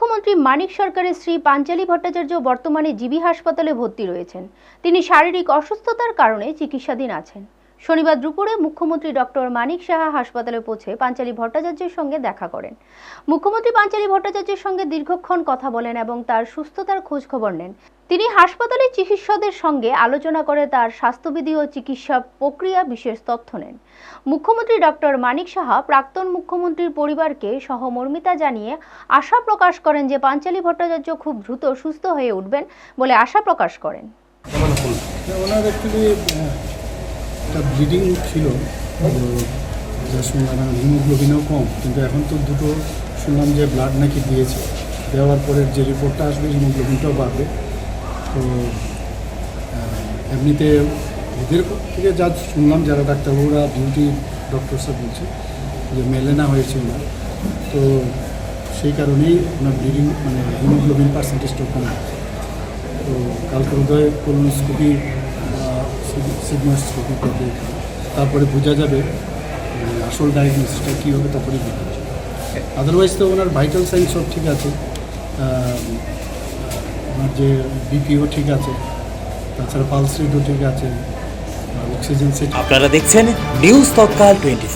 মুখ্যমন্ত্রী মানিক সরকারের স্ত্রী পাঞ্চালী ভট্টাচার্য বর্তমানে জিবি হাসপাতালে ভর্তি রয়েছেন। তিনি শারীরিক অসুস্থতার কারণে চিকিৎসাধীন আছেন। শনিবার দুপুরে মুখ্যমন্ত্রী ডক্টর মানিক সাহা হাসপাতালে পৌঁছে পাঞ্চালী ভট্টাচার্যের সঙ্গে দেখা করেন। মুখ্যমন্ত্রী পাঞ্চালী ভট্টাচার্যের সঙ্গে দীর্ঘক্ষণ কথা বলেন এবং তার সুস্থতার খোঁজ খবর নেন। তিনি হাসপাতালের চিকিৎসকদের সঙ্গে আলোচনা করে তার স্বাস্থ্যবিধি ও চিকিৎসা প্রক্রিয়া বিশেষ তথ্য নেন। মুখ্যমন্ত্রী ডক্টর মানিক সাহা প্রাক্তন মুখ্যমন্ত্রীর পরিবারকে সহমর্মিতা জানিয়ে আশা প্রকাশ করেন যে পাঞ্চালী ভট্টাচার্য খুব দ্রুত সুস্থ হয়ে উঠবেন বলে আশা প্রকাশ করেন। ওনার অ্যাকচুয়ালি একটা ব্লিডিং ছিল, যা শুনলাম হিমোগ্লোবিনও কম, কিন্তু এখন তো দুটো শুনলাম যে ব্লাড নাকি দিয়েছে, দেওয়ার পরে যে রিপোর্টটা আসবে হিমোগ্লোবিনটাও বাড়বে। তো এমনিতে ওদের থেকে যা শুনলাম, যারা ডাক্তারবাবুরা ডিউটি ডক্টরসরা বলছে যে মেলেনা হয়েছে ওনার, তো সেই কারণেই ওনার ব্লিডিং মানে হিমোগ্লোবিন পার্সেন্টেজটাও কম। তো কালকে উদয় কোলোনোস্কোপি সিগমাস্কোপি করবে, তারপরে বোঝা যাবে আসল ডায়াগনোসিসটা কী হবে, তারপরে বোঝা যাবে। আদারওয়াইজ তো ওনার ভাইটাল সাইন সব ঠিক আছে, ওনার যে বিপিও ঠিক আছে, তাছাড়া পালস রেটও ঠিক আছে, অক্সিজেন সেট। আপনারা দেখছেন নিউজ তৎকাল 24।